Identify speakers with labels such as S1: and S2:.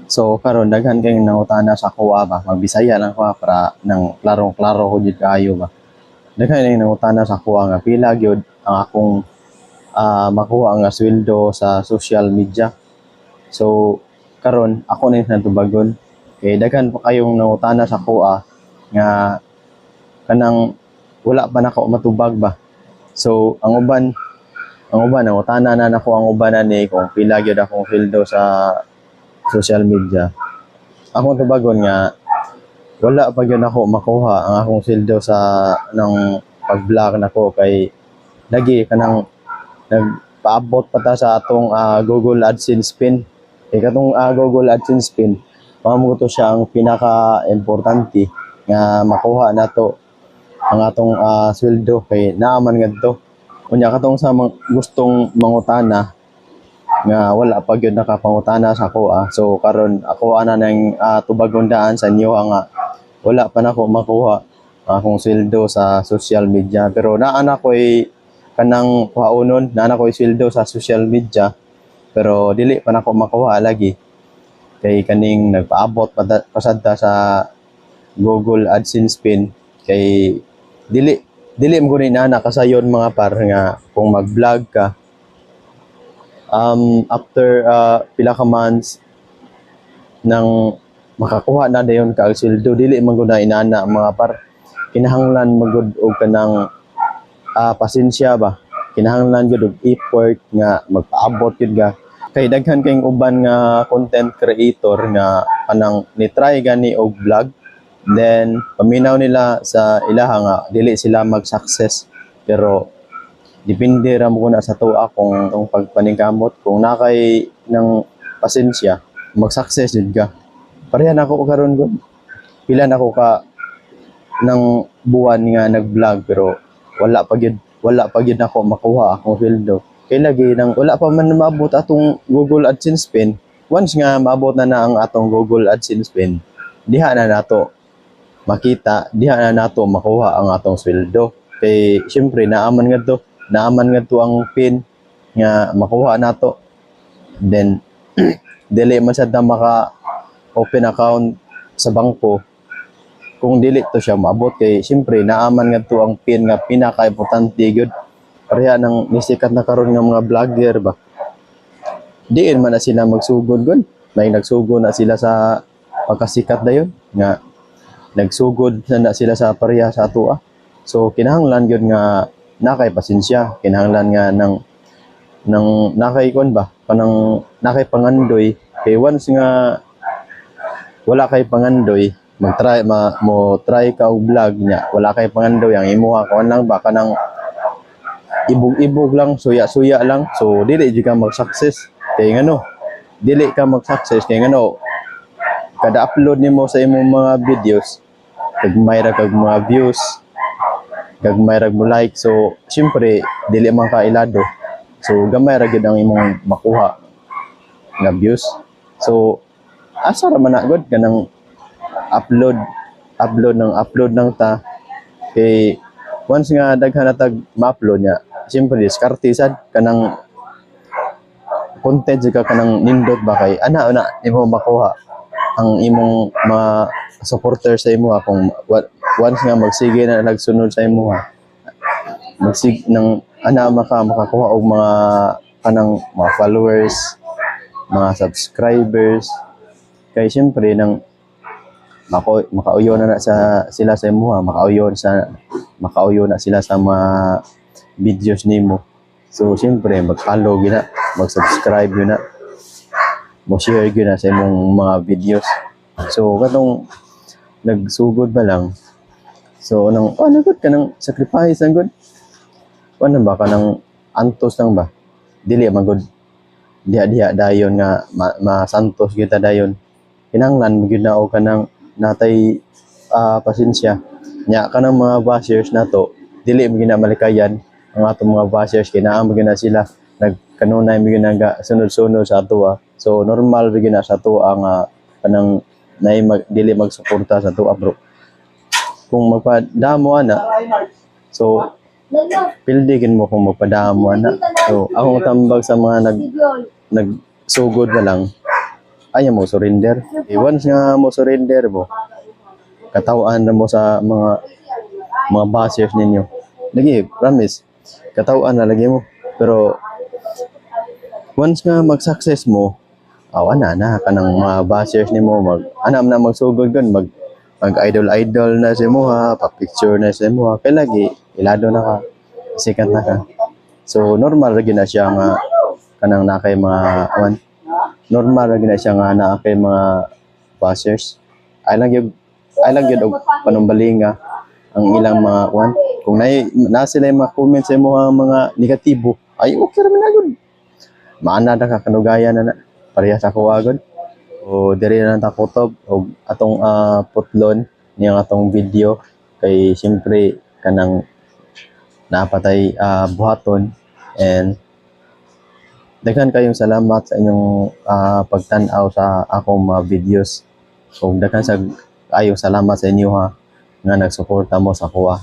S1: So karon daghan kay nangutana sa kuha ba, magbisaya lang ko para nang klarong-klaro ko jud kaayo ba. Daghan kay nangutana sa kuha nga pila gyud ang akong makuha nga sweldo sa social media. So karon ako na natubagon kay daghan pa kayong nangutana sa kuha nga kanang wala pa nako matubag ba. So ang uban nangutana na nako ang uban ani kung pila gyud akong sweldo sa social media. Ako tubagon nga wala pa gyud ako makuha ang akong sweldo sa nang pag-vlog nako kay lagi kanang nagpaabot pa ta sa atong Google AdSense pin. Kay katong Google AdSense pin, mao to siya ang pinaka-importante nga makuha nato ang atong sweldo kay naaman ngadto. Unya katong sa gustong mangutana nga wala pa gyud nakapangutana sa ako so karon ako ana nang tubagon daan sa inyo nga wala pa nako makuha akong sweldo sa social media pero naa ko'y kanang kuhaunon naa ko'y sweldo sa social media pero dili pa nako makuha lagi kay kaning nagpaabot pasadta sa Google AdSense pin kay dili mo rin na kasayon mga par nga kung mag-vlog ka after pila ka months nang makakuha na dayon ka sweldo dili man gud na inana mga par kinahanglan magud og kanang pasensya ba kinahanglan gud og effort nga magpaabot gud ka kay daghan kayong uban nga content creator nga kanang ni-try gani og vlog then paminaw nila sa ilaha nga dili sila mag-success pero depende ra mo na sa tuwa kung pagpaningkamot kung nakay ng pasensya mag-success jud ka pareha nako karon gud pila nako ka ng buwan nga nag-vlog pero wala pa gyud nako makuha akong sweldo kay lagi nang wala pa man maabot atong Google AdSense pin once nga maabot na ang atong Google AdSense pin diha na nato makita diha na nato makuha ang atong sweldo kay syempre naaman ngadto ang pin nga makuha nato then dili man sad na maka open account sa bangko kung dili to siya maabot kay syempre naaman ngadto ang pin nga pinaka-importante gyud pareha nang nisikat na karon nga mga vlogger ba diin man na sila magsugod gud may nagsugod na sila sa pagkasikat dayon nga nagsugod na sila sa pareha sa ato so kinahanglan gyud nga nakay pasensya kinahanglan nga nang nakay kon ba kanang nakay pangandoy kay once nga wala kay pangandoy mo try ka og vlog nya wala kay pangandoy ang imuha kon lang ba kanang ibog lang suya lang so dili jud ka mag-success kay ngano dili ka mag-success kay ngano kada upload nimo sa imong mga videos kagmay ra kag mga views gagmay rag mo like so syempre dili man ka ilado so gamay ra gyud ang imong makuha nga views so asa ra man na gud kanang upload ng ta kay once nga daghan na tag ma-upload nya syempre diskarte sad kanang content ka kanang nindot ba kay ana imo makuha ang imong mga supporter sa imo kung once nga magsige na nagsunod sa imo magsig nang makakuha og mga kanang mga followers mga subscribers kay syempre nang makauyo na sila sa imo makauyo na sila sa mga videos nimo so syempre mag-follow gina mag-subscribe gina mo-share gyud na sa imong mga videos so katong nagsugod ba lang so nang gud kanang sacrifice ang gud ba kanang antos lang ba dili man gud diha dayon nga masantos gyud ta dayon kinahanglan gyud na og kanang natay pasensya nya kanang mga bashers nato dili mo gina malikayan ang atong mga bashers kinahanglan mo gina sila nagkanunay mo gina sunod-sunod sa ato so normal gyud na sa ato ang kanang dili magsuporta sa tuwa bro kung magpadamo ana so pildigin mo kung magpadamo ana so akong tambag sa mga nagsugod na lang ayaw mo surrender. Once nga mo surrender mo, katawan na mo sa mga bashers ninyo. Lagi, promise, katawan na lagi mo. Pero once nga mag-success mo, ana na ka ng mga bashers nimo anam na magsugod gun mag idol na si mo ha, pa-picture na si mo ha, kay lagi ilado na ka, sikat na ka. So normal ra gyud na siya nga kanang nakay mga normal ra gyud na siya nga nakay mga bashers. Ay lang yun og panumbalinga ang ilang mga kung na sila yung mga comment sa imo mga negatibo, ay okay ra man na gud. Maana na ka kanugaya na pareha sa kuwagon. O diri na ta kutob og atong putlon niyang atong video kay siyempre kanang napatay buhaton, and daghan kayong salamat sa inyong pagtan-aw sa akong mga videos. So daghan sa kayong salamat sa inyo ha nga nagsuporta mo sa kuha.